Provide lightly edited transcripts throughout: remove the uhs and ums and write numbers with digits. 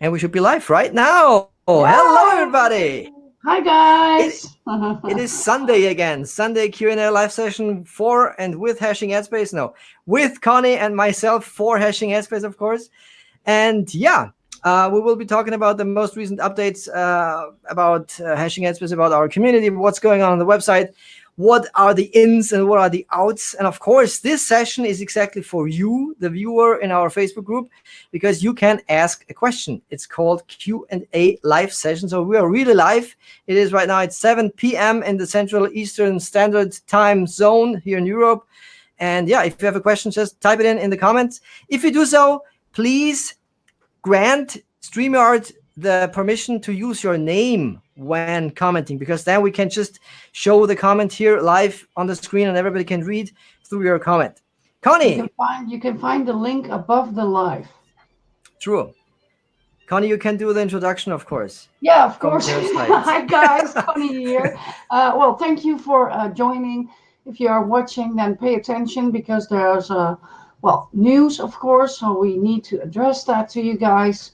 And we should be live right now. Oh, hello, everybody. Yay! Hi It, guys. it is Sunday again. Sunday Q&A live session for and with Hashing Headspace. No, with Conny and myself for Hashing Headspace, of course. And yeah, we will be talking about the most recent updates about Hashing Headspace, about our community, what's going on the website, what are the ins and what are the outs. And of course, this session is exactly for you, the viewer in our Facebook group, because you can ask a question. It's called Q&A live session. So we are really live. It is right now at 7 p.m. in the Central Eastern Standard Time Zone here in Europe. And yeah, if you have a question, just type it in the comments. If you do so, please grant StreamYard the permission to use your name when commenting, because then we can just show the comment here live on the screen and everybody can read through your comment. Conny. You can find the link above the live. True. Conny, you can do the introduction, of course. Yeah, of course. Hi guys, Conny here. Well, thank you for joining. If you are watching, then pay attention because there's news, of course. So we need to address that to you guys.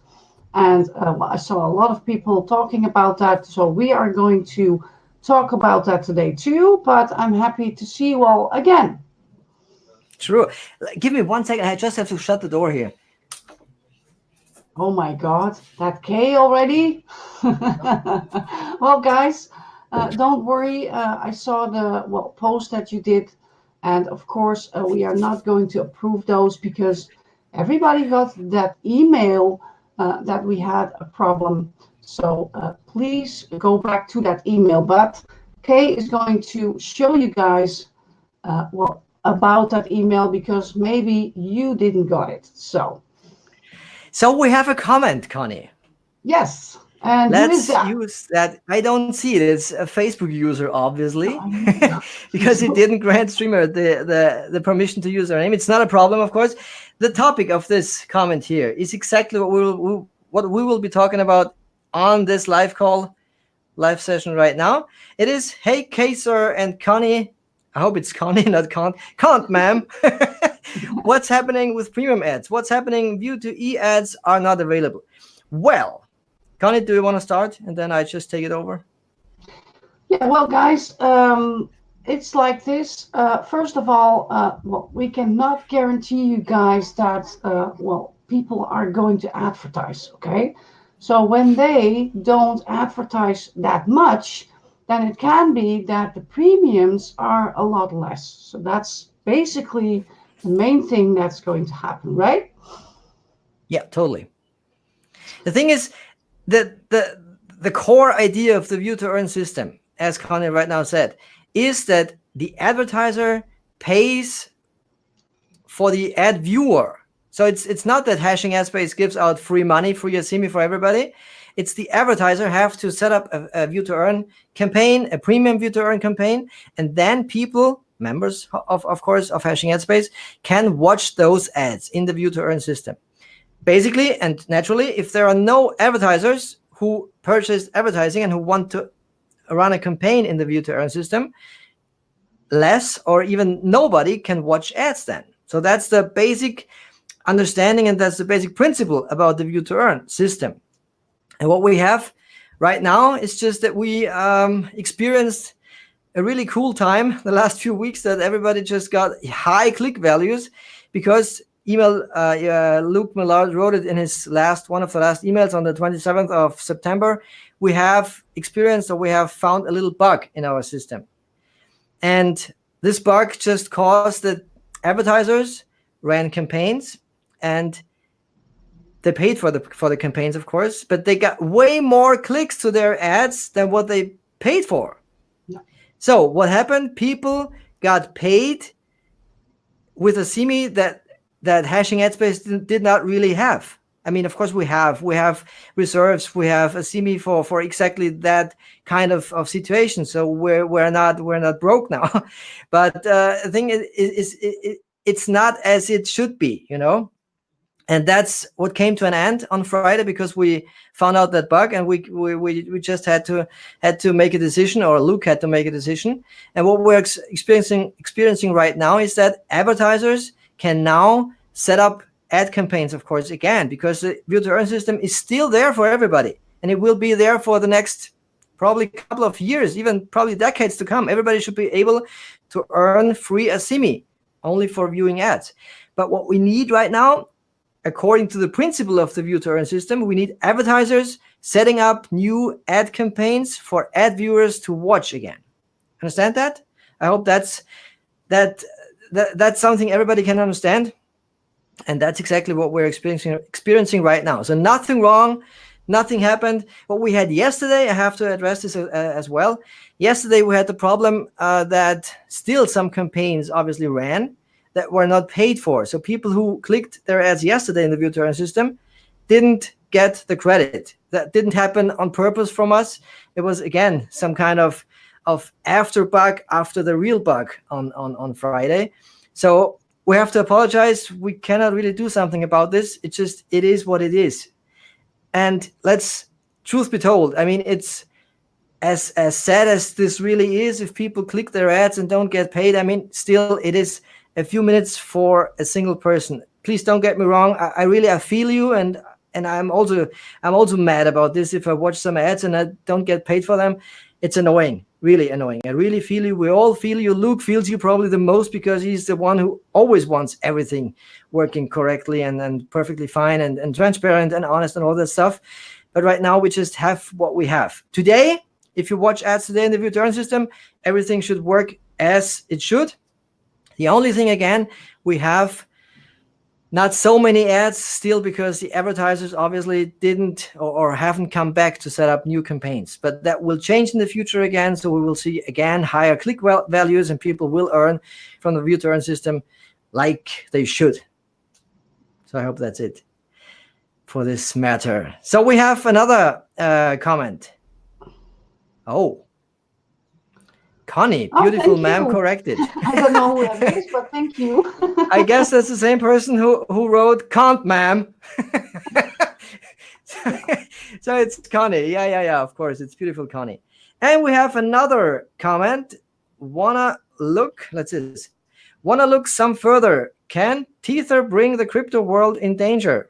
And I saw a lot of people talking about that. So we are going to talk about that today too. But I'm happy to see you all again. True. Give me 1 second. I just have to shut the door here. Oh my God, that K already? Well, guys, don't worry. I saw the post that you did, and of course, we are not going to approve those because everybody got that email that we had a problem. So please go back to that email. But Kay is going to show you guys about that email because maybe you didn't got it. So we have a comment, Conny. Yes. And who is that? Use that. I don't see it. It's a Facebook user, obviously, Oh, because he didn't grant streamer the permission to use their name. It's not a problem, of course. The topic of this comment here is exactly what we will be talking about on this live session right now. It is, hey, Kaser and Conny. I hope it's Conny, not Kant. Kant, ma'am. What's happening with premium ads? What's happening? View to E ads are not available. Well, Conny, do you want to start? And then I just take it over. Yeah, well, guys, it's like this. First of all, we cannot guarantee you guys that, people are going to advertise, okay? So when they don't advertise that much, then it can be that the premiums are a lot less. So that's basically the main thing that's going to happen, right? Yeah, totally. The thing is that the core idea of the view to earn system, as Conny right now said, is that the advertiser pays for the ad viewer. So it's not that Hashing Headspace gives out free money, free Asimi for everybody. It's the advertiser have to set up a view to earn campaign, a premium view to earn campaign, and then people, members of course of Hashing Headspace, can watch those ads in the view to earn system. Basically and naturally, if there are no advertisers who purchased advertising and who want to run a campaign in the view to earn system, less or even nobody can watch ads then. So that's the basic understanding and that's the basic principle about the view to earn system. And what we have right now is just that we experienced a really cool time the last few weeks that everybody just got high click values because Luke Millard wrote it in his one of the last emails on the 27th of September. We have experienced or we have found a little bug in our system. And this bug just caused that advertisers ran campaigns and they paid for the campaigns, of course, but they got way more clicks to their ads than what they paid for. Yeah. So what happened? People got paid with a Asimi that Hashing Headspace did not really have. I mean, of course, we have reserves, we have Asimi for exactly that kind of situation. So we're not broke now, but the thing is it's not as it should be, you know. And that's what came to an end on Friday because we found out that bug, and we just had to make a decision, or Luke had to make a decision. And what we're experiencing right now is that advertisers can now set up ad campaigns, of course, again, because the view to earn system is still there for everybody, and it will be there for the next probably couple of years, even probably decades to come. Everybody should be able to earn free Asimi only for viewing ads. But what we need right now, according to the principle of the view to earn system, we need advertisers setting up new ad campaigns for ad viewers to watch again. Understand that? I hope that's something everybody can understand. And that's exactly what we're experiencing right now. So nothing wrong, nothing happened. What we had yesterday, I have to address this as well. Yesterday we had the problem that still some campaigns obviously ran that were not paid for. So people who clicked their ads yesterday in the view to earn system didn't get the credit. That didn't happen on purpose from us. It was, again, some kind of after bug after the real bug on Friday. So we have to apologize. We cannot really do something about this. It is what it is. And let's, truth be told, I mean, it's as sad as this really is. If people click their ads and don't get paid, I mean, still it is a few minutes for a single person. Please don't get me wrong. I feel you, and I'm also mad about this. If I watch some ads and I don't get paid for them, it's annoying, really annoying. I really feel you. We all feel you. Luke feels you probably the most because he's the one who always wants everything working correctly and perfectly fine and transparent and honest and all that stuff. But right now we just have what we have. Today, if you watch ads today in the view to earn system, everything should work as it should. The only thing, again, we have not so many ads still because the advertisers obviously didn't or haven't come back to set up new campaigns. But that will change in the future again. So we will see, again, higher click values, and people will earn from the view to earn system like they should. So I hope that's it for this matter. So we have another comment. Oh. Conny, beautiful ma'am, corrected. I don't know who that is, but thank you. I guess that's the same person who wrote "can't, ma'am." So it's Conny. Yeah. Of course, it's beautiful, Conny. And we have another comment. Wanna look some further? Can Tether bring the crypto world in danger?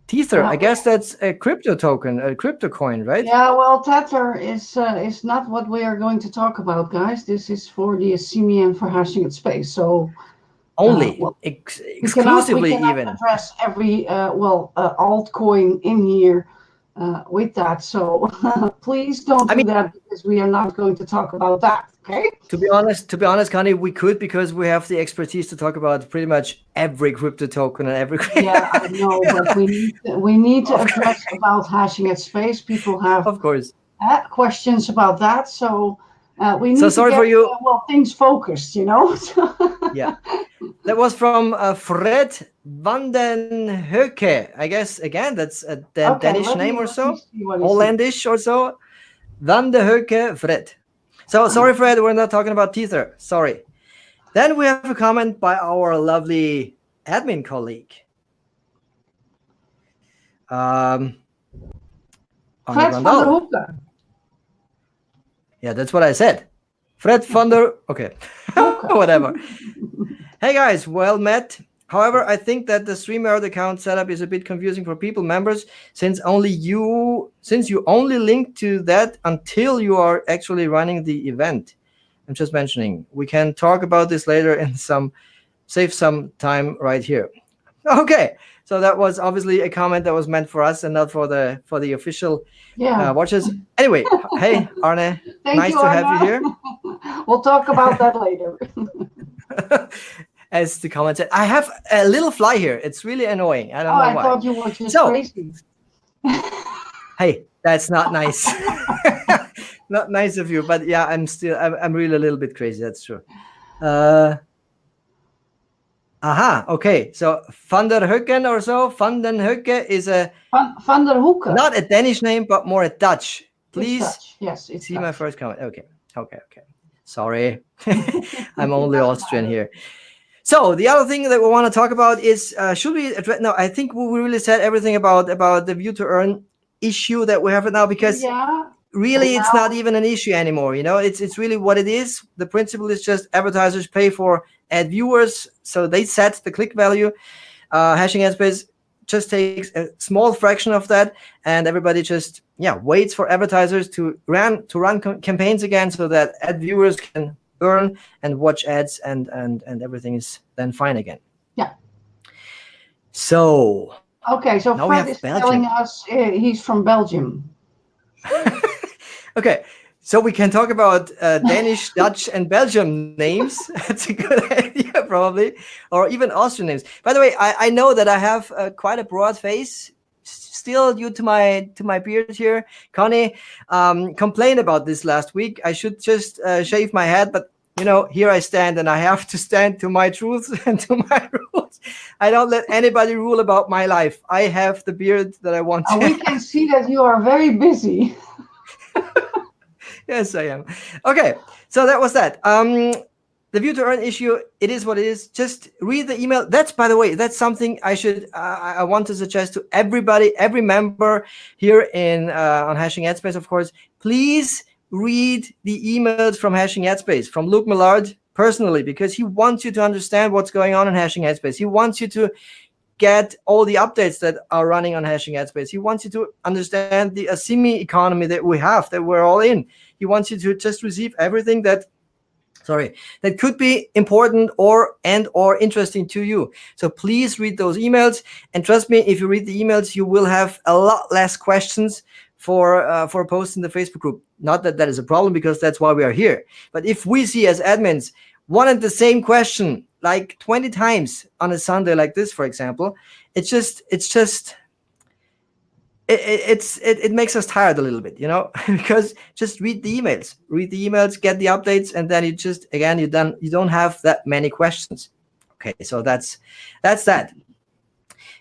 Tether, I guess that's a crypto token, a crypto coin, right? Yeah, well, Tether is not what we are going to talk about, guys. This is for the Asimi and for hashing at space. So only exclusively, we cannot even address every altcoin in here with that. So please don't do that, because we are not going to talk about that. Okay. To be honest, Conny, we could, because we have the expertise to talk about pretty much every crypto token and every. Yeah, I know, but we need to address about hashing at space. People have, of course, questions about that. So we need sorry to get for you. Things focused, you know. Yeah, that was from Fred van den Heuke. I guess again that's a Danish name or so, Hollandish or so. Van den Heuke, Fred. So sorry, Fred, we're not talking about Tether. Sorry. Then we have a comment by our lovely admin colleague. Fred van der Hoeke. Yeah, that's what I said. Fred van der... Okay. Whatever. Hey, guys. Well met. However, I think that the StreamYard account setup is a bit confusing for members, since you only link to that until you are actually running the event. I'm just mentioning. We can talk about this later and save some time right here. Okay, so that was obviously a comment that was meant for us and not for the official watchers. Anyway, hey Arne, nice to have you here. We'll talk about that later. As the comment said, I have a little fly here. It's really annoying. I don't know why. I thought you were just crazy. Hey, that's not nice. Not nice of you, but yeah, I'm really a little bit crazy. That's true. Okay. So Van der Heuken or so. Van den Heuke is a Van der Hoeke. Not a Danish name, but more a Dutch. Please. It's Dutch. Yes, it's see Dutch. My first comment. Okay. Sorry, I'm only Austrian here. So the other thing that we want to talk about is should we address? No, I think we really said everything about the view to earn issue that we have right now, because really it's not even an issue anymore. You know, it's really what it is. The principle is just advertisers pay for ad viewers, so they set the click value. Hashing Headspace just takes a small fraction of that, and everybody just waits for advertisers to run campaigns again, so that ad viewers can earn and watch ads, and everything is then fine again. Yeah. So Okay, so now we Fred have is Belgium. telling us he's from Belgium. Okay, so we can talk about Danish, Dutch, and Belgium names. That's a good idea, probably, or even Austrian names. By the way, I know that I have quite a broad face, still due to my beard here. Conny complained about this last week. I should just shave my head, but here I stand, and I have to stand to my truth and to my rules. I don't let anybody rule about my life. I have the beard that I want to We have. can see that you are very busy. Yes, I am. Okay, so that was that. The view to earn issue, it is what it is. Just read the email. That's, by the way, that's something I want to suggest to everybody, every member here on Hashing Headspace, of course. Please read the emails from Hashing Headspace, from Luke Millard personally, because he wants you to understand what's going on in Hashing Headspace. He wants you to get all the updates that are running on Hashing Headspace. He wants you to understand the Asimi economy that we have, that we're all in. He wants you to just receive everything that could be important or interesting to you. So please read those emails, and trust me, if you read the emails, you will have a lot less questions for posts in the Facebook group. Not that is a problem, because that's why we are here. But if we see as admins one and the same question like 20 times on a Sunday like this, for example, it makes us tired a little bit, because just read the emails, get the updates, and then you don't have that many questions. Okay, so that's that.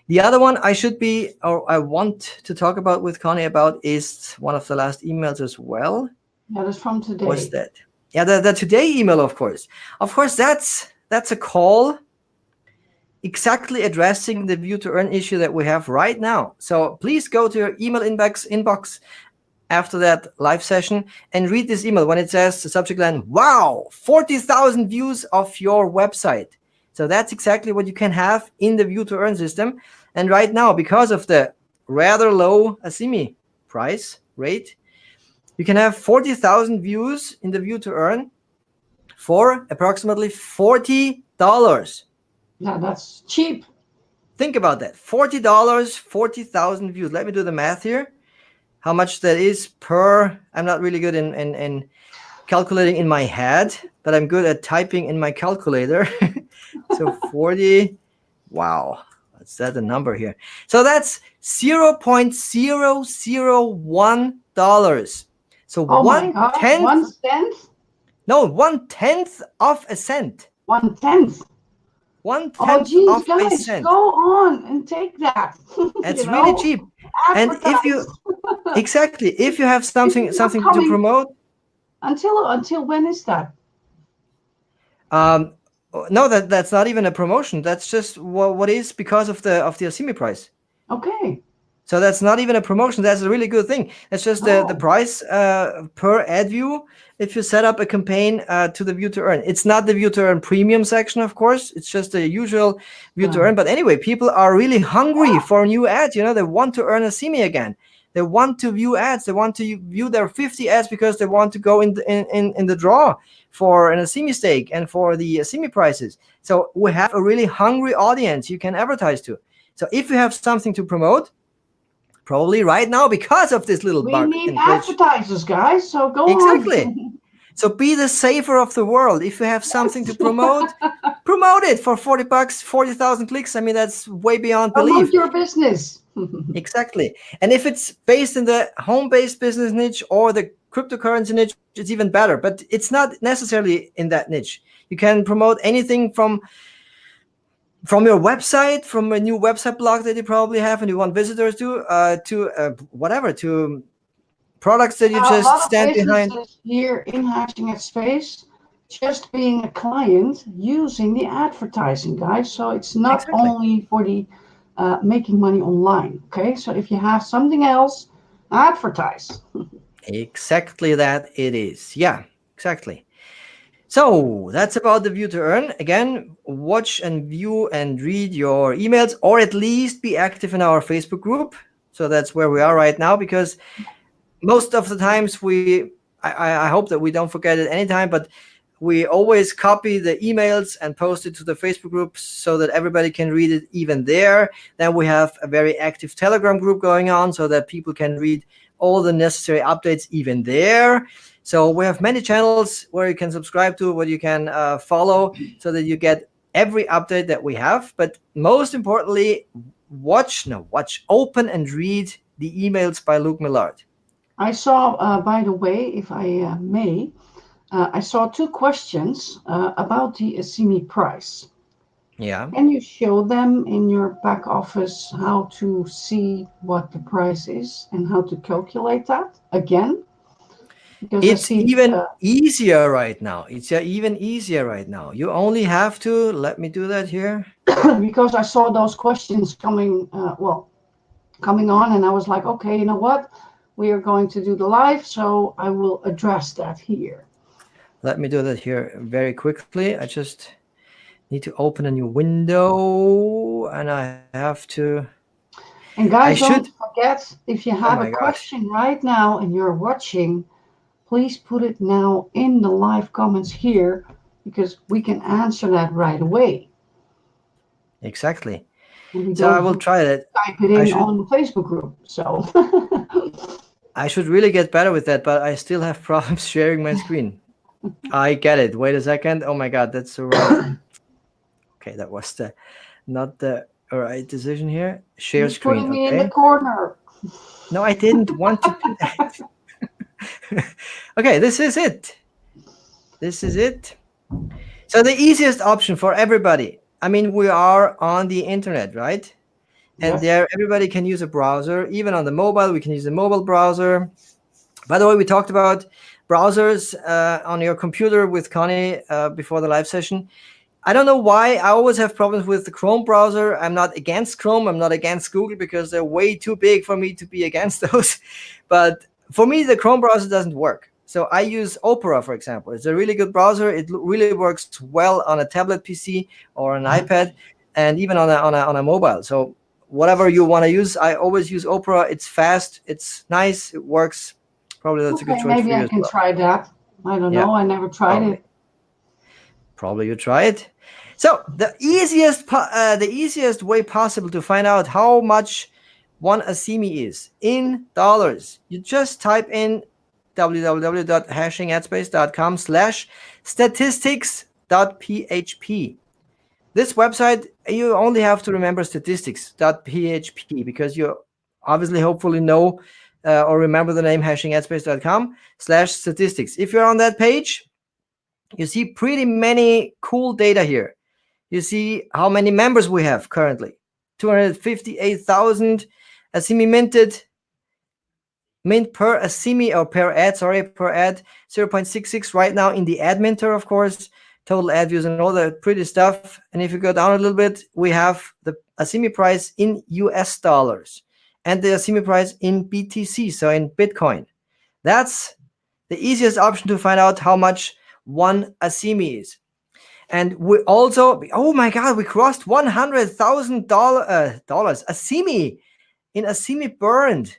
The other one I want to talk about with Conny about is one of the last emails as well. That is from today. What's that? Yeah, the today email, of course. Of course, that's a call exactly addressing the view to earn issue that we have right now. So please go to your email inbox after that live session and read this email when it says the subject line, wow, 40,000 views of your website. So that's exactly what you can have in the view to earn system. And right now, because of the rather low Asimi price rate, you can have 40,000 views in the view to earn for approximately $40. Yeah, that's cheap. Think about that. $40, 40,000 views. Let me do the math here. How much that is per, I'm not really good in calculating in my head, but I'm good at typing in my calculator. So 40, wow. What's that the number here? So that's $0.001. So oh my God, 1 cent? No, 1/10 of a cent. 1/10. 1/10 of guys, a cent. Go on and take that. That's really cheap. And if you if you have something to promote, until when is that? No, that's not even a promotion. That's just what is because of the Asimi price. Okay. So that's not even a promotion. That's a really good thing. That's just the price per ad view if you set up a campaign to the view to earn. It's not the view to earn premium section, of course. It's just the usual view to earn. But anyway, people are really hungry for new ads. They want to earn Asimi again. They want to view ads. They want to view their 50 ads because they want to go in the draw for an Asimi stake and for the Asimi prices. So we have a really hungry audience you can advertise to. So if you have something to promote, probably right now, because of this little bug. We need advertisers, guys, so go on. Exactly. So be the saver of the world. If you have something to promote, promote it for $40, 40,000 clicks. I mean, that's way beyond belief. Promote your business. Exactly. And if it's based in the home-based business niche or the cryptocurrency niche, it's even better. But it's not necessarily in that niche. You can promote anything from your website, from a new website blog that you probably have and you want visitors to whatever, to products that you just stand behind. Here in Hashing Headspace, just being a client using the advertising, guys. So it's not only for the making money online. Okay, so if you have something else, advertise. Exactly that it is. Yeah, exactly. So that's about the view to earn. Again, watch and view and read your emails, or at least be active in our Facebook group. So that's where we are right now, because most of the times I hope that we don't forget it anytime, but we always copy the emails and post it to the Facebook group so that everybody can read it even there. Then we have a very active Telegram group going on so that people can read all the necessary updates even there. So we have many channels where you can subscribe to, what you can follow, so that you get every update that we have. But most importantly, open and read the emails by Luke Millard. I saw, by the way, if I may, I saw two questions about the Asimi price. Yeah. Can you show them in your back office how to see what the price is and how to calculate that again? Because I It's see, even easier right now. It's even easier right now. You only have to, let me do that here. because I saw those questions coming, coming on, and I was like, okay, you know what? We are going to do the live, so I will address that here. Let me do that here very quickly. I just need to open a new window, and I have to, And I guys, should, don't forget, if you oh have my a gosh. question right now and you're watching, please put it now in the live comments here because we can answer that right away. Exactly. And we So I don't will have try to that. type it I in should on the Facebook group. So, I should really get better with that, but I still have problems sharing my screen. I get it. Wait a second. Oh my god, that's the right. Okay, that was the not the right decision here. Share he's screen. putting me in the Okay. corner. No, I didn't want to do that. Okay, this is it. This is it. So the easiest option for everybody. I mean, we are on the internet, right? And Yes. there, everybody can use a browser. Even on the mobile, we can use a mobile browser. By the way, we talked about browsers on your computer with Conny before the live session. I don't know why I always have problems with the Chrome browser. I'm not against Chrome. I'm not against Google because they're way too big for me to be against those. But for me, the Chrome browser doesn't work. So I use Opera, for example. It's a really good browser. It really works well on a tablet PC or an iPad, and even on a mobile. So whatever you want to use, I always use Opera. It's fast. It's nice. It works. Probably that's a good Okay, choice maybe for you I as can well. try that. I don't Yeah, know. I never tried probably. it. Probably you try it. So the easiest way possible to find out how much one Asimi is in dollars, you just type in www.hashingadspace.com/statistics.php. This website, you only have to remember statistics.php because you obviously hopefully know or remember the name hashingadspace.com/statistics. If you're on that page, you see pretty many cool data here. You see how many members we have currently. 258,000 Asimi mint per Asimi, or per ad, sorry, per ad, 0.66 right now in the ad minter, of course, total ad views and all that pretty stuff. And if you go down a little bit, we have the Asimi price in US dollars and the Asimi price in BTC, so in Bitcoin. That's the easiest option to find out how much one Asimi is. And we also, oh my God, we crossed $100,000 Asimi in Asimi burned.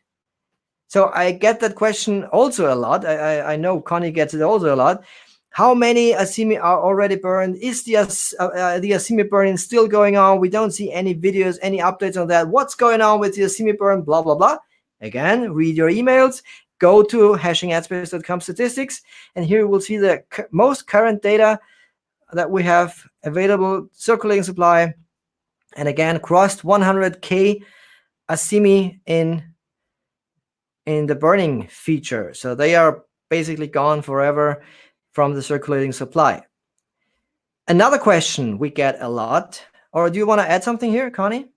So I get that question also a lot. I know Conny gets it also a lot. How many Asimi are already burned? Is the Asimi burning still going on? We don't see any videos, any updates on that. What's going on with the Asimi burn? Blah, blah, blah. Again, read your emails. Go to hashingadspace.com statistics. And here you will see the most current data that we have available, circulating supply, and again crossed 100k Asimi in the burning feature. So they are basically gone forever from the circulating supply. Another question we get a lot, or do you want to add something here, Conny?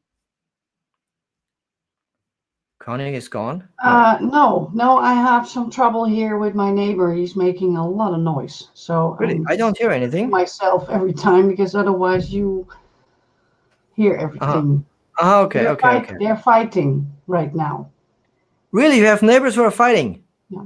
Conny is gone. No. No, I have some trouble here with my neighbor. He's making a lot of noise. So Really? I'm I don't hear anything. myself every time because otherwise you hear Uh-huh. everything. Okay, okay, okay. They're fighting right now. Really? You have neighbors who are fighting? Yeah.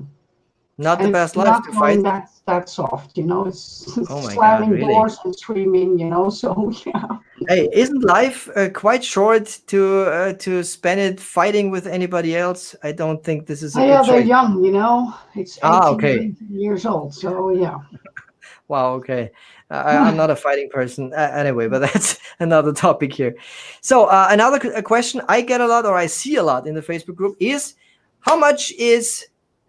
Not the And it's best life not to going fight. that soft, you know. It's Oh my God, slamming really? doors and screaming, you know. So yeah. Hey, isn't life quite short to spend it fighting with anybody else? I don't think this is a Oh good yeah, they're choice. young, you know. It's Ah, 18, okay. 19 years old. So yeah. Wow, okay. I'm not a fighting person anyway, but that's another topic here. So another a question I get a lot, or I see a lot in the Facebook group, is how much is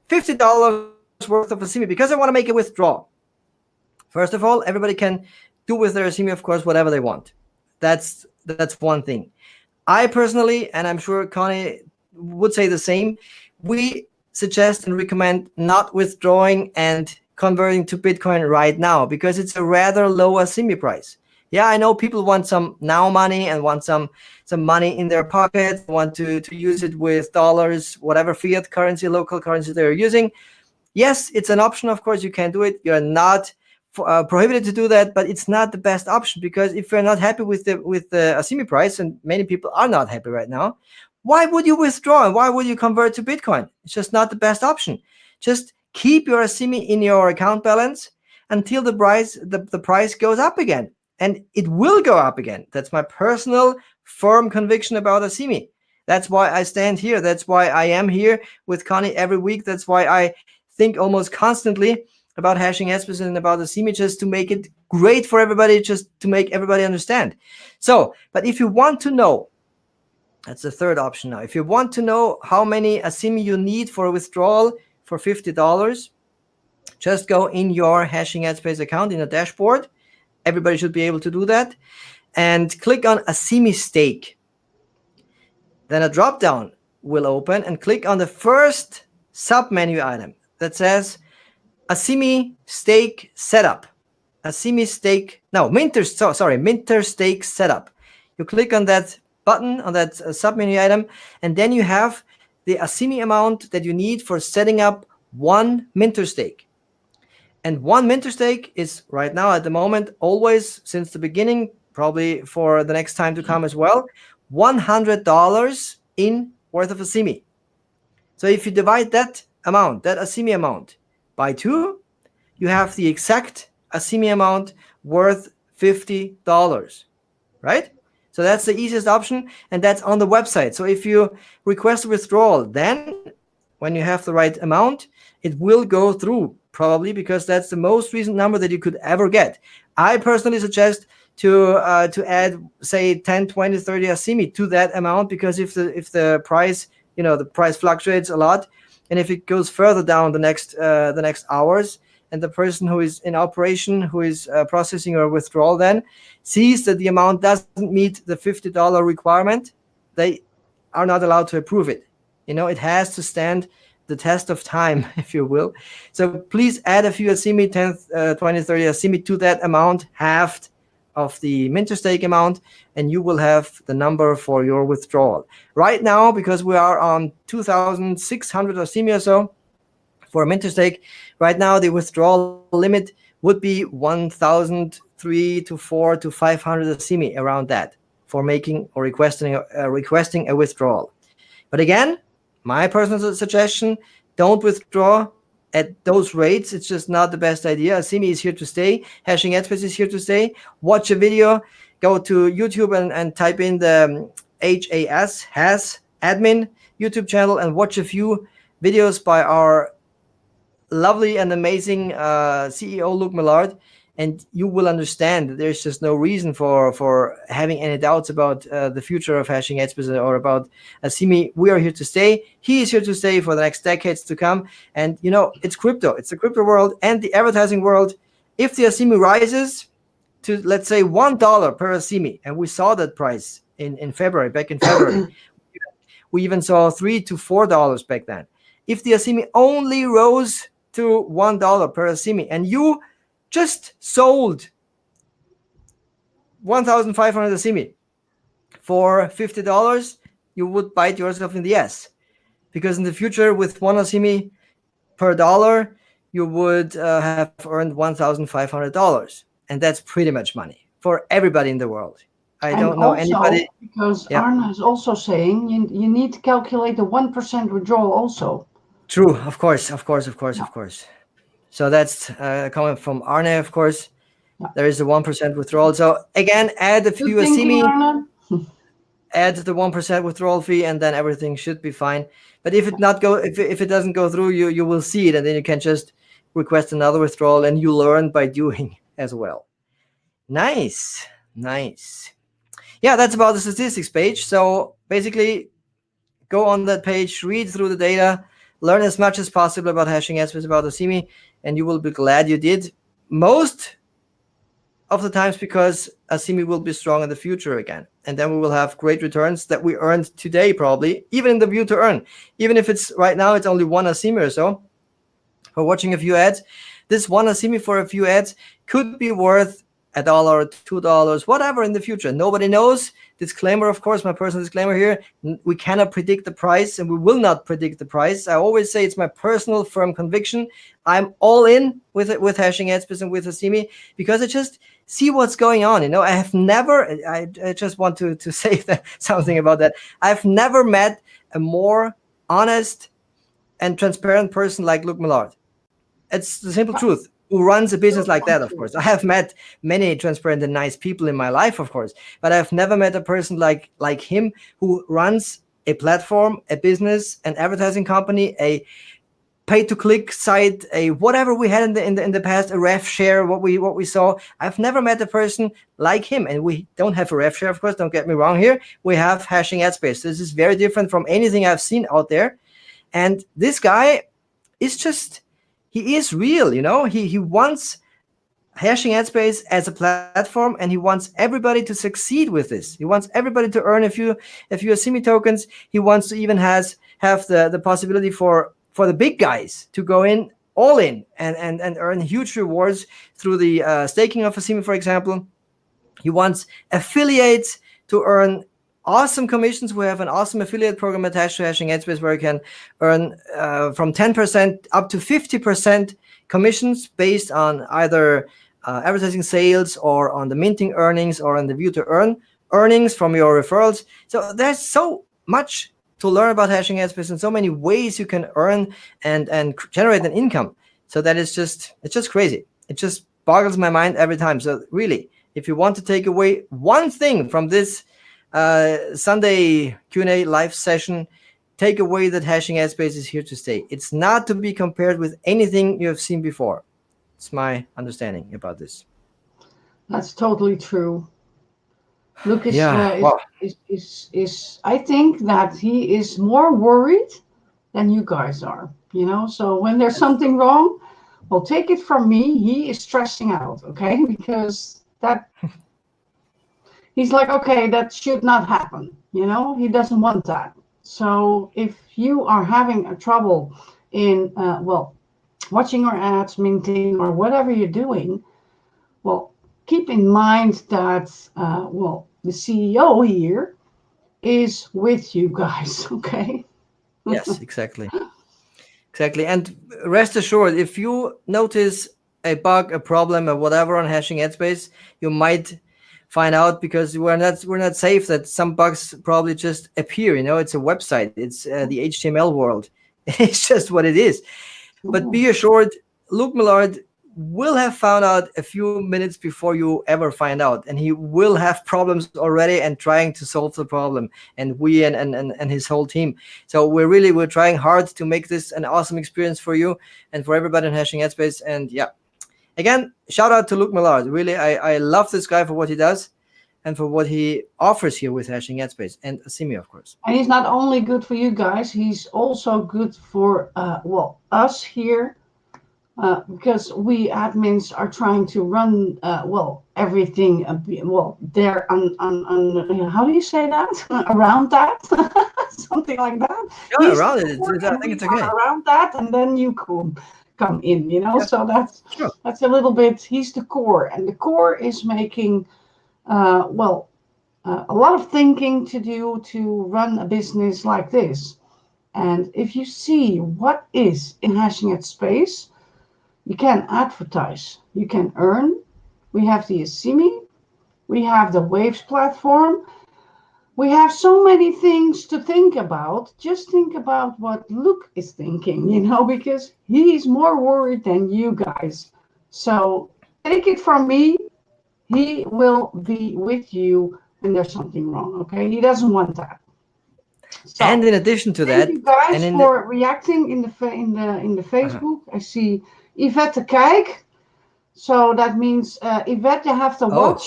$50 worth of Asimi? Because I want to make a withdrawal. First of all, everybody can do with their Asimi, of course, whatever they want. That's one thing. I personally, and I'm sure Connie would say the same, we suggest and recommend not withdrawing and converting to Bitcoin right now because it's a rather low Asimi price. Yeah, I know people want some now money and want some money in their pockets, want to use it with dollars, whatever fiat currency, local currency they're using. Yes, it's an option. Of course, you can do it. You're not prohibited to do that, but it's not the best option because if you're not happy with the Asimi price, and many people are not happy right now, why would you withdraw and why would you convert to Bitcoin? It's just not the best option. Just keep your Asimi in your account balance until the price goes up again, and it will go up again. That's my personal firm conviction about Asimi. That's why I stand here. That's why I am here with Connie every week. That's why I think almost constantly about hashing Espers and about Asimi just to make it great for everybody, just to make everybody understand. So, but if you want to know, that's the third option now. If you want to know how many Asimi you need for a withdrawal for $50, just go in your hashing Headspace account in a dashboard. Everybody should be able to do that. And click on Asimi Stake. Then a drop down will open and click on the first sub menu item that says Asimi Stake Setup. Asimi Stake, no, Minter, sorry, Minter Stake Setup. You click on that button, on that submenu item, and then you have the Asimi amount that you need for setting up one Minter Stake. And one Minter Stake is right now at the moment, always since the beginning, probably for the next time to come as well, $100 in worth of Asimi. So if you divide that amount, that Asimi amount, by 2, you have the exact Asimi amount worth $50, right? So that's the easiest option, and that's on the website. So if you request a withdrawal, then when you have the right amount, it will go through probably because that's the most recent number that you could ever get. I personally suggest to add say 10, 20, 30 Asimi to that amount because if the price, the price fluctuates a lot, and if it goes further down the next hours, and the person who is in operation, who is processing or withdrawal then sees that the amount doesn't meet the $50 requirement, they are not allowed to approve it. It has to stand the test of time, if you will. So please add a few Asimi, 10, 20, 30 Asimi to that amount, halved of the Minter Stake amount, and you will have the number for your withdrawal. Right now, because we are on 2,600 Asimi or so, for a Minter Stake, right now the withdrawal limit would be 1,003 to 4 to 500 Asimi, around that, for making or requesting a withdrawal. But again, my personal suggestion: don't withdraw at those rates. It's just not the best idea. Asimi is here to stay. Hashing Headspace is here to stay. Watch a video. Go to YouTube and type in the has admin YouTube channel and watch a few videos by our lovely and amazing CEO Luke Millard, and you will understand that there's just no reason for having any doubts about the future of hashing Headspace or about Asimi. We are here to stay. He is here to stay for the next decades to come. And it's crypto. It's the crypto world and the advertising world. If the Asimi rises to, let's say, $1 per Asimi, and we saw that price back in February, we even saw $3 to $4 back then. If the Asimi only rose to $1 per Asimi, and you just sold 1,500 Asimi for $50, you would bite yourself in the ass, because in the future, with one Asimi per dollar, you would have earned $1,500, and that's pretty much money for everybody in the world. I And don't know anybody. because Yeah. Arne is also saying you need to calculate the 1% withdrawal also. True, of course, of course, of course, Yeah, of course. So that's coming from Arne, of course. yeah. There is a 1% withdrawal. So again, add a few Good thinking, Asimi, Arne. add the 1% withdrawal fee, and then everything should be fine. But if it doesn't go through, you will see it, and then you can just request another withdrawal, and you learn by doing as well. Nice, nice. Yeah, that's about the statistics page. So basically, go on that page, read through the data, learn as much as possible about hashing aspects about Asimi, and you will be glad you did. Most of the times because Asimi will be strong in the future again. And then we will have great returns that we earned today, probably, even in the view to earn. Even if it's right now, it's only one Asimi or so. For watching a few ads, this one Asimi for a few ads could be worth $1, $2, whatever in the future. Nobody knows. Disclaimer, of course, my personal disclaimer here. We cannot predict the price and we will not predict the price. I always say it's my personal firm conviction. I'm all in with it, with hashing ads and with Asimi, because I just see what's going on. I have never, I just want to say that, something about that. I've never met a more honest and transparent person like Luke Millard. It's the simple truth. Who runs a business like that, of course. I have met many transparent and nice people in my life, of course, but I've never met a person like him who runs a platform, a business, an advertising company, a pay-to-click site, a whatever we had in the past, a ref share, what we saw. I've never met a person like him, and we don't have a ref share, of course. Don't get me wrong here. We have hashing ad space. This is very different from anything I've seen out there, and this guy is just. He is real, he wants hashing ad space as a platform, and he wants everybody to succeed with this. He wants everybody to earn a few Asimi tokens. He wants to even have the possibility for the big guys to go in all in and earn huge rewards through the staking of Asimi, for example. He wants affiliates to earn awesome commissions. We have an awesome affiliate program attached to hashing ad space where you can earn from 10% up to 50% commissions based on either advertising sales or on the minting earnings or on the view to earn earnings from your referrals. So there's so much to learn about hashing ad space and so many ways you can earn and generate an income. So that it's just crazy. It just boggles my mind every time. So really, if you want to take away one thing from this Sunday Q&A live session, take away that hashing ad space is here to stay. It's not to be compared with anything you have seen before. It's my understanding about this. That's totally true. Luke Yeah. Wow. is I think that he is more worried than you guys are. So when there's something wrong, well, take it from me, he is stressing out, okay? Because that he's like, okay, that should not happen. He doesn't want that. So if you are having a trouble in, watching your ads, minting, or whatever you're doing, well, keep in mind that, the CEO here is with you guys, okay? Yes, exactly. Exactly. And rest assured, if you notice a bug, a problem, or whatever on hashing ad space, you might find out, because we're not safe that some bugs probably just appear. It's a website. It's the HTML world. It's just what it is. But be assured, Luke Millard will have found out a few minutes before you ever find out, and he will have problems already and trying to solve the problem, and we and his whole team. So we're trying hard to make this an awesome experience for you and for everybody in hashing ad space. And yeah, again, shout out to Luke Millard. Really, I love this guy for what he does and for what he offers here with hashing ad space and Asimi, of course. And he's not only good for you guys, he's also good for, us here, because we admins are trying to run, everything, there on how do you say that? Around that? Something like that. Yeah, He's the around it. core I and think we it's are okay. around that, and then you come in, Yeah, so sure. that's a little bit, he's the core, and the core is making, a lot of thinking to do to run a business like this. And if you see what is in hashing at space, you can advertise, you can earn. We have the Asimi, we have the Waves platform, we have so many things to think about. Just think about what Luke is thinking, because he's more worried than you guys. So take it from me, he will be with you when there's something wrong, okay? He doesn't want that. And So in addition to thank that, you guys and in the, for reacting in the uh Facebook. I see Yvette Kijk. So that means Yvette, you have to oh, watch.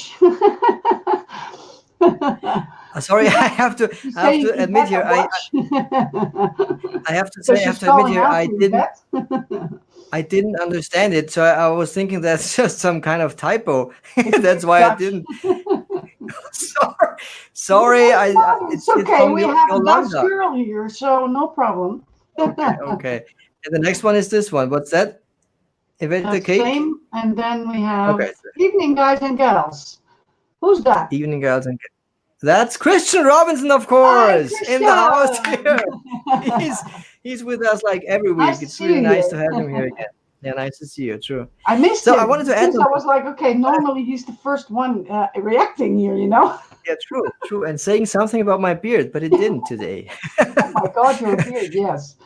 sorry, She's I have saying to admit Yvette, here, watch. I have to So say, I have she's to admit calling here, out to Yvette. I didn't understand it, so I was thinking that's just some kind of typo. That's It's why I Dutch. didn't. Sorry, No, sorry. it's It's okay. from We have a Dutch Yolanda. girl here, so no problem. Okay, okay. And the next one is this one. What's that? Event the cake. Same. And then we Okay, have so evening, guys and gals. Who's that? evening girls and that's Christian Robinson, of Hi, course, in the house Christian. here. He's he's with us like every week. Nice to It's see really you nice to here. have him here again. Yeah, nice to see you. True. I missed So I him wanted to add because I something. was like, okay, normally he's the first one reacting here. Yeah, true, true, and saying something about my beard, but it didn't today. Oh my God, your beard, yes.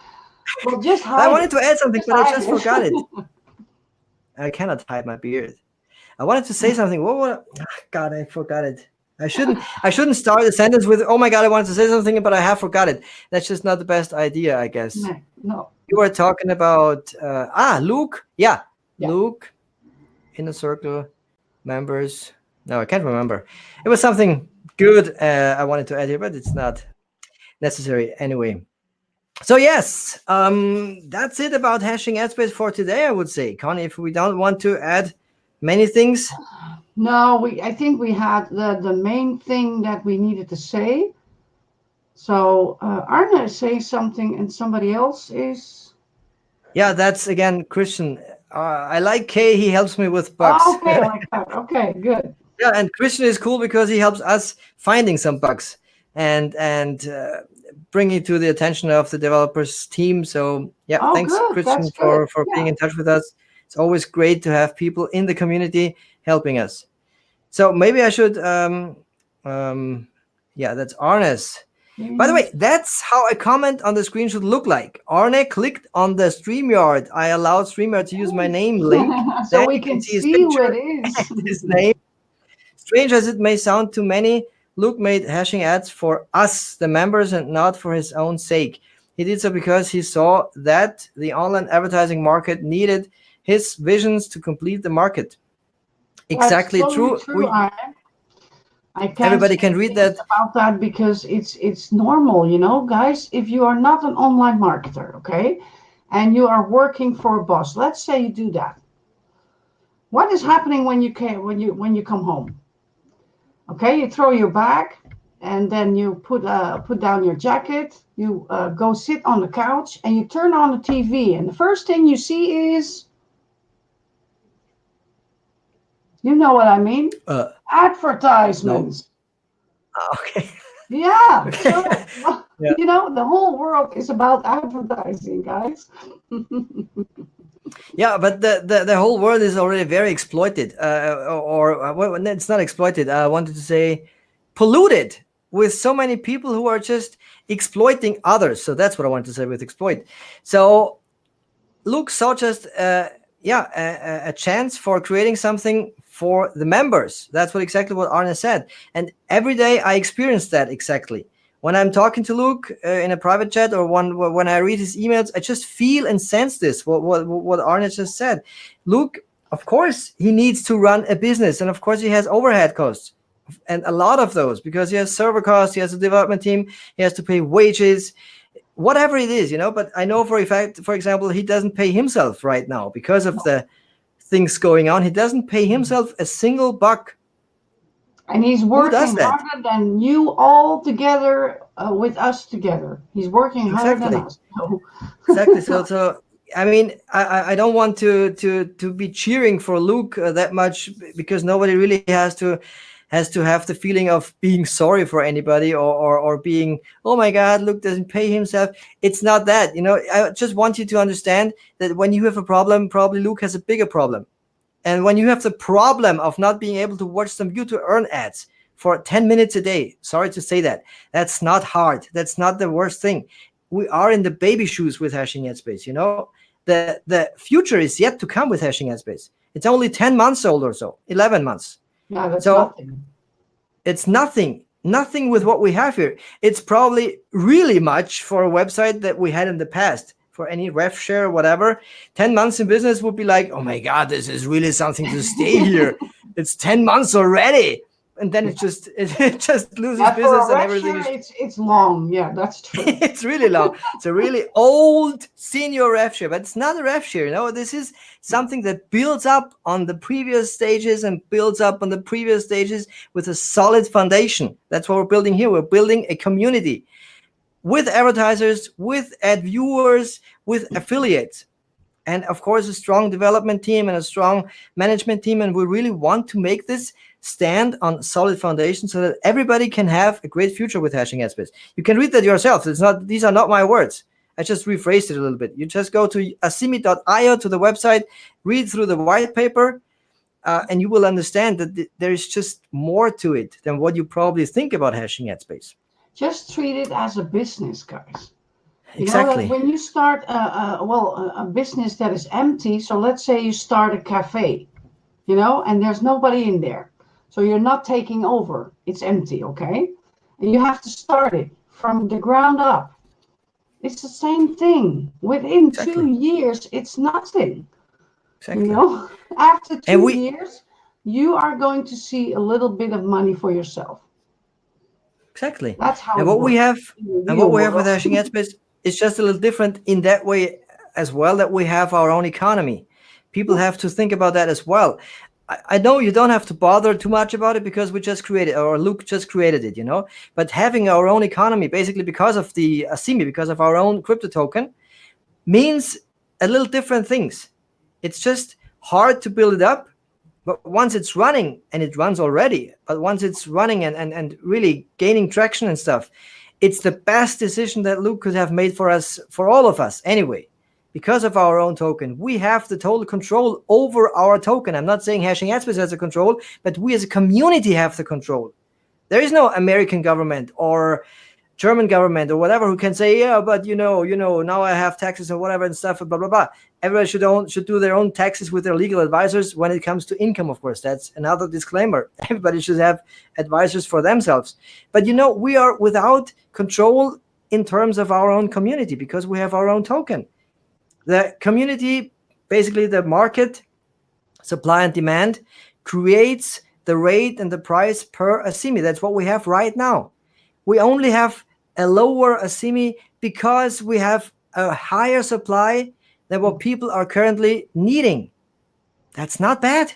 Well, just I hide wanted it. to add something, Just but I hide just forgot it. it. I cannot hide my beard. I wanted to say something. God, I forgot it. I shouldn't start a sentence with "Oh my God, I wanted to say something, but I have forgot it." That's just not the best idea, I guess. No, no. You were talking about Luke. Yeah, Yeah. Luke, Inner Circle members. No, I can't remember. It was something good I wanted to add here, but it's not necessary anyway. So yes, that's it about hashing ad space for today. I would say, Connie, if we don't want to add many things. No, I think we had the main thing that we needed to say. So Arne is saying something and somebody else is. Yeah, that's again Christian. I like Kay. He helps me with Oh, bugs. okay, like that. Okay, good. Yeah, and Christian is cool because he helps us finding some bugs and bringing to the attention of the developers team. So yeah, Oh, thanks good. That's Christian good. for being Yeah. in touch with us. It's always great to have people in the community helping us. So maybe I should um yeah, that's Arnes. By the way, that's how a comment on the screen should look like. Arne clicked on the StreamYard. I allowed StreamYard to use my name link. So Then we you can can see his see who it picture and is. his name. Strange as it may sound to many, Luke made hashing ads for us, the members, and not for his own sake. He did so because he saw that the online advertising market needed his visions to complete the market. That's Exactly totally true. true, Arne. I can't Everybody say can read things that. about that because it's normal, guys. If you are not an online marketer, okay, and you are working for a boss, let's say you do that. What is happening when you come home? Okay, you throw your bag, and then you put down your jacket. You go sit on the couch, and you turn on the TV, and the first thing you see is, you know what I mean, No. advertisements. Okay. Yeah, Okay. so Yeah. the whole world is about advertising, guys. Yeah, but the whole world is already very exploited, well, it's not exploited. I wanted to say polluted with so many people who are just exploiting others. So that's what I wanted to say with exploit. So Luke saw just a chance for creating something for the members. That's what exactly what Arne said, and every day I experience that exactly. When I'm talking to Luke in a private chat or when I read his emails, I just feel and sense this. What Arne just said. Luke, of course, he needs to run a business, and of course, he has overhead costs, and a lot of those because he has server costs, he has a development team, he has to pay wages, whatever it is, But I know for a fact, for example, he doesn't pay himself right now because of the things going on. He doesn't pay himself a single buck. And he's Who does working that? harder than you all together with us together. He's working harder than Exactly. us. So. Exactly. So I mean, I don't want to be cheering for Luke that much because nobody really has to have the feeling of being sorry for anybody or being, oh my God, Luke doesn't pay himself. It's not that. I just want you to understand that when you have a problem, probably Luke has a bigger problem. And when you have the problem of not being able to watch some YouTube earn ads, for 10 minutes a day. Sorry to say that. That's not hard. That's not the worst thing. We are in the baby shoes with hashing headspace. The future is yet to come with hashing headspace. It's only 10 months old or so, 11 months. Yeah, that's So nothing. it's nothing with what we have here. It's probably really much for a website that we had in the past. For any ref share or whatever, 10 months in business would be like, oh my God, this is really something to stay here. It's 10 months already. And then it just loses Yeah, for business a and ref everything share, is it's long. Yeah, that's true. it's really long. It's a really old senior ref share, but it's not a ref share. This is something that builds up on the previous stages and builds up on the previous stages with a solid foundation. That's what we're building here. We're building a community with advertisers, with ad viewers, with affiliates. And of course, a strong development team and a strong management team. And we really want to make this stand on solid foundation so that everybody can have a great future with hashing headspace. You can read that yourself. These are not my words. I just rephrased it a little bit. You just go to asimi.io, to the website, read through the white paper, and you will understand that there is just more to it than what you probably think about hashing headspace. Just treat it as a business, guys. You know that Exactly. when you start a business that is empty, so let's say you start a cafe, and there's nobody in there. So you're not taking over. It's empty, okay? And you have to start it from the ground up. It's the same thing. Within Exactly. 2 years, it's nothing. Exactly. After And 2 years, you are going to see a little bit of money for yourself. exactly. That's how And it what we works have in the and real what we have with world. hashing headspace is just a little different in that way as well, that we have our own economy. People have to think about that as well. I know you don't have to bother too much about it because we just created, or Luke just created it, but having our own economy, basically because of the Asimi, because of our own crypto token, means a little different things. It's just hard to build it up, but once it's running, and it runs already, but once it's running and really gaining traction and stuff, it's the best decision that Luke could have made for us, for all of us anyway. Because of our own token, we have the total control over our token. I'm not saying hashing headspace has the control, but we as a community have the control. There is no American government or German government or whatever who can say, yeah, but now I have taxes or whatever and stuff, blah blah blah. Everybody should do their own taxes with their legal advisors when it comes to income. Of course, that's another disclaimer. Everybody should have advisors for themselves. But we are without control in terms of our own community because we have our own token. The community, basically the market, supply and demand, creates the rate and the price per Asimi. That's what we have right now. We only have a lower Asimi because we have a higher supply than what people are currently needing. That's not bad.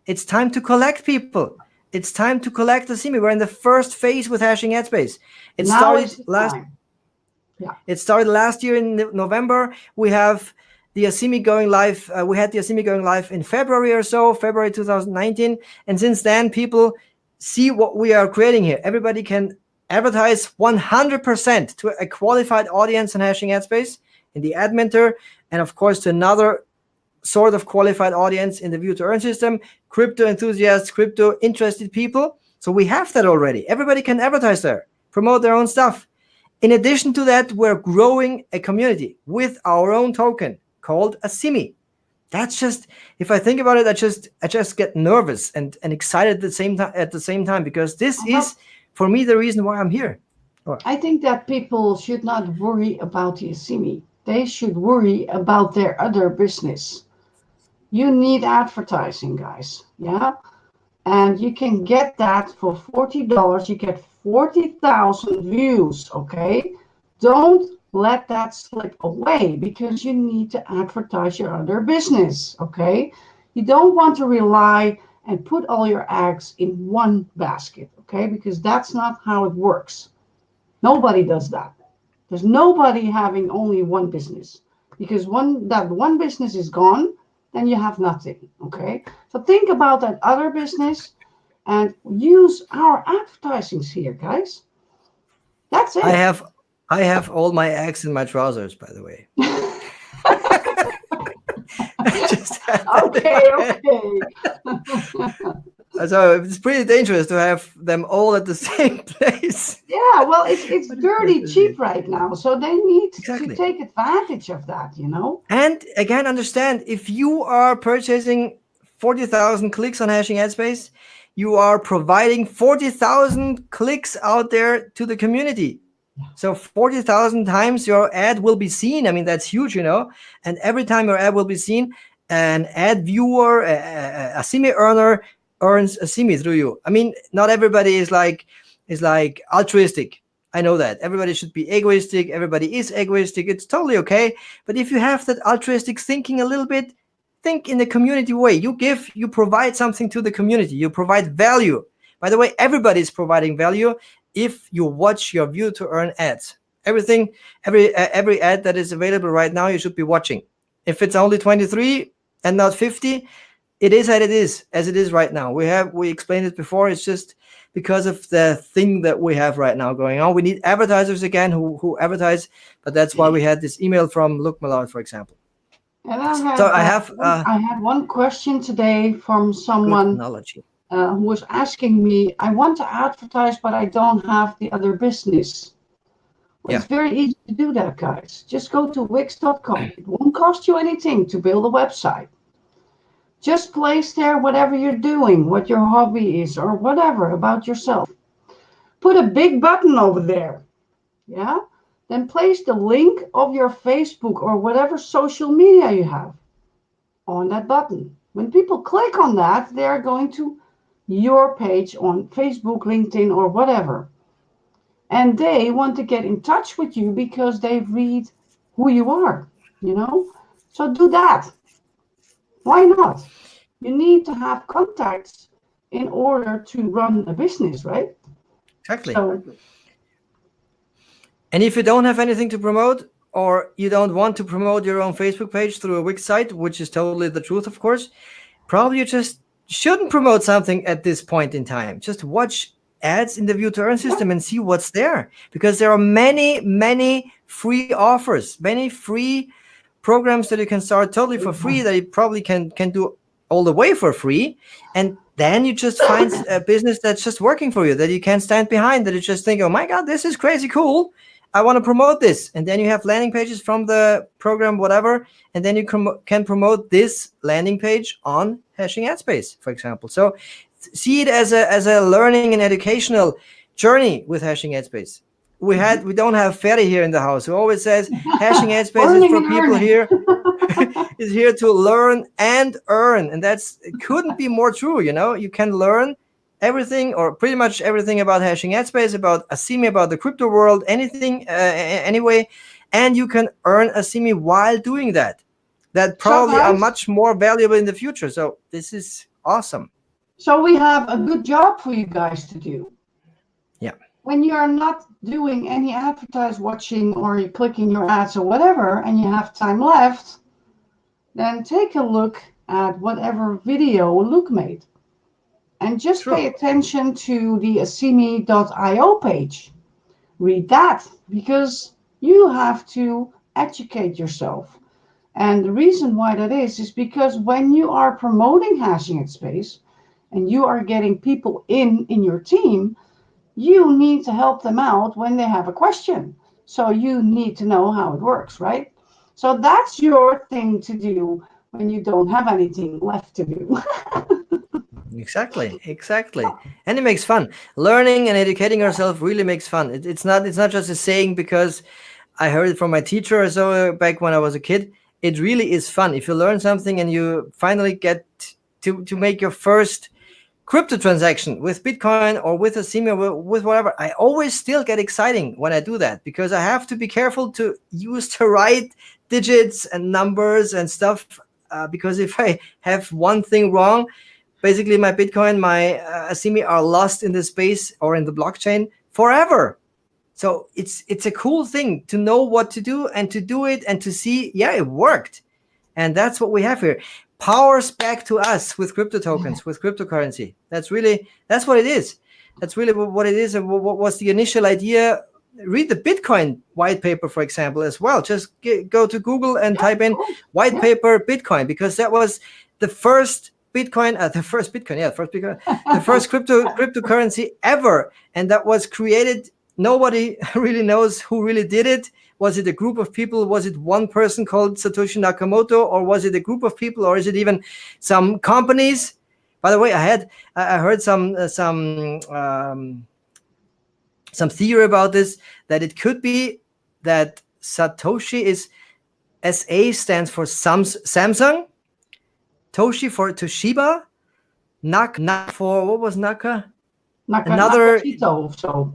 It's time to collect people. It's time to collect Asimi. We're in the first phase with hashing headspace. It Now is started the last. time. Yeah. It started last year in November. We have the Asimi going live. We had the Asimi going live in February or so, February 2019. And since then, people see what we are creating here. Everybody can advertise 100% to a qualified audience in hashing headspace, in the ad mentor, and of course to another sort of qualified audience in the view to earn system, crypto enthusiasts, crypto interested people. So we have that already. Everybody can advertise there, promote their own stuff. In addition to that, we're growing a community with our own token called Asimi. That's just, if I think about it, I just get nervous and excited at the same time because this is, for me, the reason why I'm here. I think that people should not worry about the Asimi. They should worry about their other business. You need advertising, guys. Yeah. And you can get that for $40. You get 40,000 views. Okay. Don't let that slip away because you need to advertise your other business. Okay. You don't want to rely and put all your eggs in one basket. Okay. Because that's not how it works. Nobody does that. There's nobody having only one business because that one business is gone, then you have nothing. Okay. So think about that other business and use our advertisings here, guys. That's it. I have all my eggs in my trousers, by the way. I just have that. Okay. So it's pretty dangerous to have them all at the same place. Yeah, well, it's But of course, dirty it is. cheap right now, so they need to Exactly. take advantage of that, you know? And again, understand if you are purchasing 40,000 clicks on hashing ad space, you are providing 40,000 clicks out there to the community. So 40,000 times your ad will be seen. I mean, that's huge, you know. And every time your ad will be seen, an ad viewer, a Simi earner earns a Simi through you. I mean, not everybody is like altruistic. I know that everybody should be egoistic. Everybody is egoistic. It's totally okay. But if you have that altruistic thinking a little bit, think in the community way. You give, you provide something to the community. You provide value. By the way, everybody is providing value if you watch your view to earn ads. Every ad that is available right now, you should be watching. If it's only 23 and not 50, it is as it is right now. We explained it before. It's just because of the thing that we have right now going on. We need advertisers again who advertise, but that's why we had this email from Luke Millard, for example. And I So had I have I had one question today from good someone knowledge. who was asking me, I want to advertise, but I don't have the other business. Well, Yeah, it's very easy to do that, guys. Just go to Wix.com. It won't cost you anything to build a website. Just place there whatever you're doing, what your hobby is, or whatever about yourself. Put a big button over there. Yeah? Then place the link of your Facebook or whatever social media you have on that button. When people click on that, they are going to your page on Facebook, LinkedIn, or whatever. And they want to get in touch with you because they read who you are, you know? So do that. Why not? You need to have contacts in order to run a business, right? exactly. So, And if you don't have anything to promote, or you don't want to promote your own Facebook page through a Wix site, which is totally the truth, of course, probably you just shouldn't promote something at this point in time. Just watch ads in the view to earn yeah, system and see what's there, because there are many free offers, many free programs that you can start totally for free that you probably can do all the way for free. And then you just find a business that's just working for you, that you can stand behind, that you just think, oh my god, this is crazy cool, I want to promote this. And then you have landing pages from the program, whatever, and then you can promote this landing page on hashing ad space, for example. So see it as a learning and educational journey with hashing ad space. We don't have Ferry here in the house who always says hashing ad space is learning for and people earning. here is here to learn and earn. And that's, it couldn't be more true. You know, you can learn everything or pretty much everything about hashing ad space, about Asimi, about the crypto world, anything anyway. And you can earn Asimi while doing that. That So, probably are guys, much more valuable in the future. So this is awesome. so we have a good job for you guys to do. Yeah. When you are not doing any advertise watching or you're clicking your ads or whatever, and you have time left, then take a look at whatever video Luke made. And just pay True. attention to the asimi.io page. Read that because you have to educate yourself. And the reason why that is because when you are promoting hashing at space and you are getting people in your team, you need to help them out when they have a question. So you need to know how it works, right? So that's your thing to do when you don't have anything left to do. Exactly. And it makes fun. Learning and educating yourself really makes fun. It's not just a saying because I heard it from my teacher or so back when I was a kid. It really is fun. If you learn something and you finally get to make your first crypto transaction with Bitcoin or with Asimi or with whatever, I always still get exciting when I do that, because I have to be careful to use the right digits and numbers and stuff. Because if I have one thing wrong, basically my Bitcoin, my Asimi are lost in the space or in the blockchain forever. So it's a cool thing to know what to do and to do it and to see, yeah, it worked. And that's what we have here. Powers back to us with crypto tokens, with cryptocurrency. That's what it is. That's really what it is. And what was the initial idea? Read the Bitcoin white paper, for example, as well. Just go to Google and Yeah, type in cool. white Yeah. paper Bitcoin, because that was the first Bitcoin, the first Bitcoin, yeah, first Bitcoin, the first cryptocurrency ever, and that was created. Nobody really knows who really did it. Was it a group of people? Was it one person called Satoshi Nakamoto, or was it a group of people, or is it even some companies? By the way, I heard some theory about this, that it could be that Satoshi is SA stands for Samsung, Toshi for Toshiba, Nak for what was Naka? Another Nakashito, so.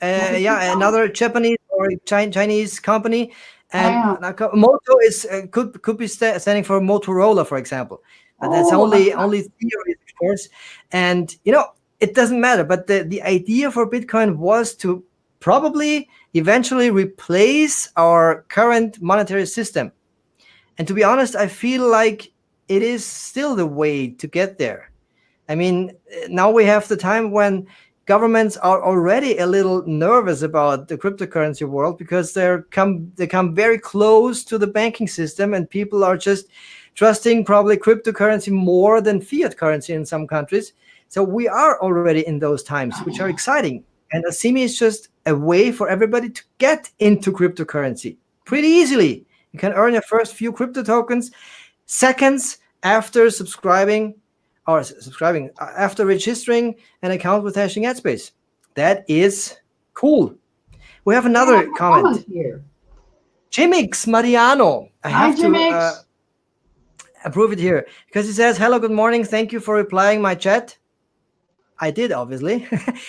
yeah, Nakashito? another Japanese or Chinese company, and Yeah. Moto is could be standing for Motorola, for example. But that's Oh, only theory, of course. And it doesn't matter. But the idea for Bitcoin was to probably eventually replace our current monetary system. And to be honest, I feel like it is still the way to get there. I mean, now we have the time when governments are already a little nervous about the cryptocurrency world, because they come very close to the banking system, and people are just trusting probably cryptocurrency more than fiat currency in some countries. So we are already in those times, which are exciting. And Asimi is just a way for everybody to get into cryptocurrency pretty easily. You can earn your first few crypto tokens seconds after subscribing after registering an account with Hashing Headspace. That is cool. We have another comment here. Jimix Mariano. I Hi, have to Jimix. approve it here, because he says, hello, good morning. Thank you for replying my chat. I did, obviously.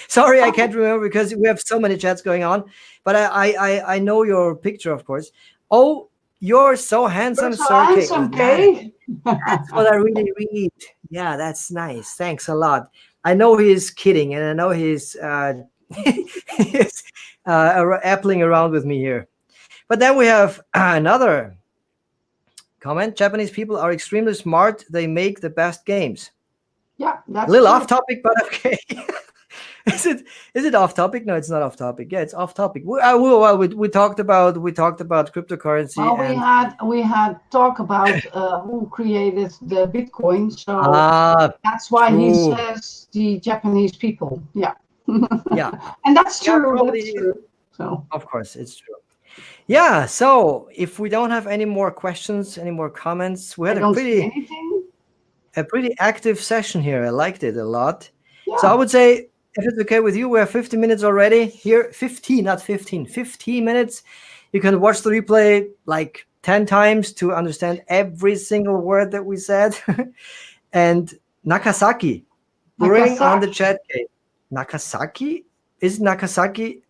Sorry, I can't remember because we have so many chats going on. But I know your picture, of course. Oh, you're so handsome, You're so Sir K. handsome, Kay. That's what I really read. Yeah, that's nice. Thanks a lot. I know he's kidding, and I know he's he's appling around with me here. But then we have another comment. Japanese people are extremely smart. They make the best games. Yeah, that's A little true. off topic, but okay. Is it off topic? No, it's not off topic. Yeah, it's off topic. We talked about cryptocurrency, Well, and we had talk about who created the Bitcoin, so ah, that's why he true. says the Japanese people. Yeah, Yeah, and that's yeah, true. That's probably. true. So Of course, it's true. Yeah. So if we don't have any more questions, any more comments, we I had don't see anything. a pretty active session here. I liked it a lot. So I Yeah. would say, if it's okay with you, we have 50 minutes already here. 15, not 15. 15 minutes. You can watch the replay like 10 times to understand every single word that we said. And Nakasaki, bring on the Nagasaki. chat, Kate. Nakasaki? Is Nakasaki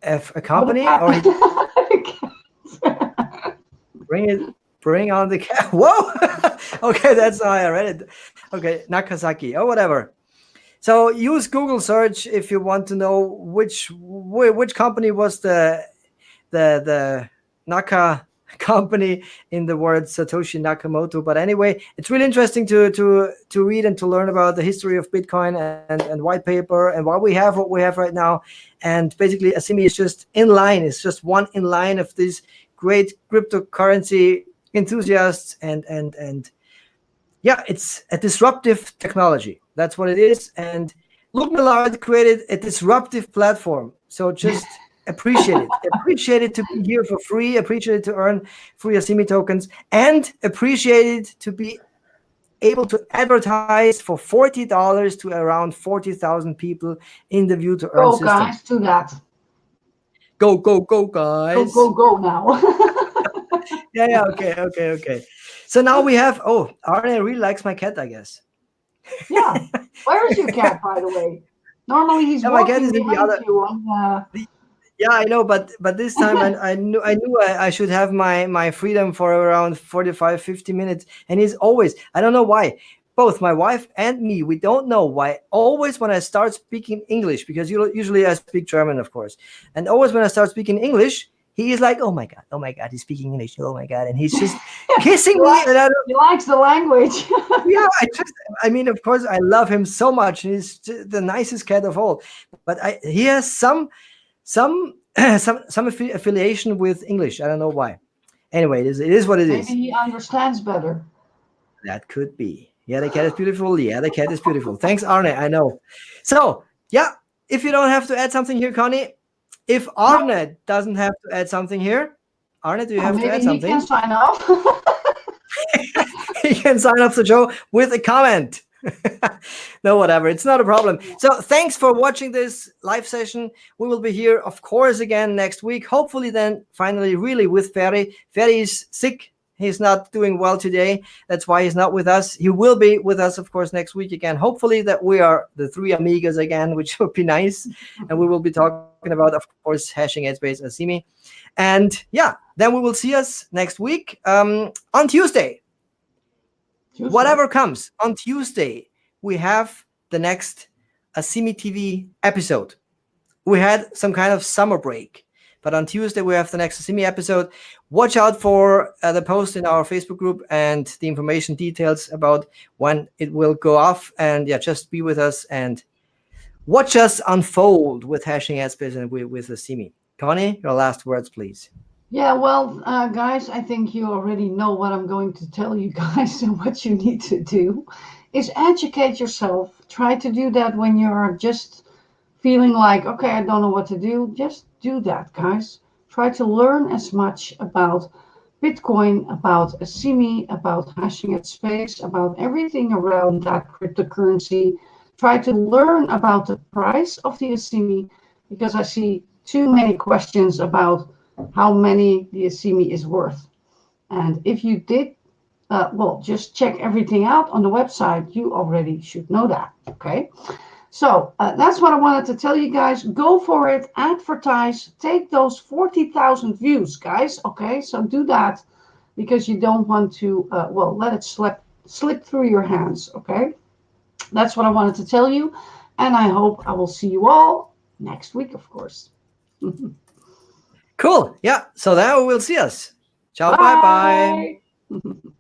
a What company, or happened? bring on the cat? Whoa. Okay, that's how I read it. Okay, Nakasaki or whatever. So use Google search if you want to know which company was the Naka company in the word Satoshi Nakamoto. But anyway, it's really interesting to read and to learn about the history of Bitcoin and white paper and why we have what we have right now. And basically, Asimi is just in line. It's just one in line of these great cryptocurrency enthusiasts, and yeah, it's a disruptive technology. That's what it is. And Luke Millard created a disruptive platform. So just appreciate it. Appreciate it to be here for free. Appreciate it to earn free Asimi tokens, and appreciate it to be able to advertise for $40 to around 40,000 people in the view to earn Go, system. guys, to that. Go, go, go, Go, guys. go, go now. Yeah, okay. So now we have, Arne really likes my cat, I guess. Yeah. Where is your cat, by the way? Normally he's Yeah, my cat walking is in the behind other. you on. Yeah, I know, but this time I knew I should have my freedom for around 45, 50 minutes, and he's always, I don't know why. Both my wife and me, we don't know why. Always when I start speaking English, because usually I speak German, of course, and always when I start speaking English, he is like, oh my god, he's speaking English, oh my god, and he's just kissing me, and I don't. He likes the language. Yeah, I mean, of course, I love him so much. He's the nicest cat of all, but he has some affiliation with English. I don't know why. Anyway, it is what it Maybe is. he understands better. That could be. Yeah, the cat is beautiful. Yeah, the cat is beautiful. Thanks, Arne. I know. So, yeah, if you don't have to add something here, Connie, if No, Arne doesn't have to add something here, Arne, do you have to maybe add he can something? sign off. You can sign off the show with a comment. No, whatever. It's not a problem. So thanks for watching this live session. We will be here, of course, again next week. Hopefully, then finally, really with Ferry. Ferry is sick. He's not doing well today. That's why he's not with us. He will be with us, of course, next week again. Hopefully, that we are the three amigos again, which would be nice. And we will be talking about, of course, hashing headspace and Asimi. And yeah, then we will see us next week on Tuesday. Whatever comes on Tuesday, we have the next Asimi TV episode. We had some kind of summer break, but on Tuesday we have the next Asimi episode. Watch out for the post in our Facebook group and the information details about when it will go off. And yeah, just be with us and watch us unfold with hashing headspace and with Asimi. Connie, your last words, please. Yeah, well, guys, I think you already know what I'm going to tell you guys. And what you need to do is educate yourself. Try to do that when you're just feeling like, okay, I don't know what to do. Just do that, guys. Try to learn as much about Bitcoin, about Asimi, about hashing at space, about everything around that cryptocurrency. Try to learn about the price of the Asimi because I see too many questions about how many the Asimi is worth. And if you did, well, just check everything out on the website. You already should know that. Okay. So that's what I wanted to tell you guys. Go for it. Advertise. Take those 40,000 views, guys. Okay. So do that because you don't want to, well, let it slip through your hands. Okay. That's what I wanted to tell you. And I hope I will see you all next week, of course. Cool. Yeah. So now we'll see us. Ciao. Bye bye. Bye.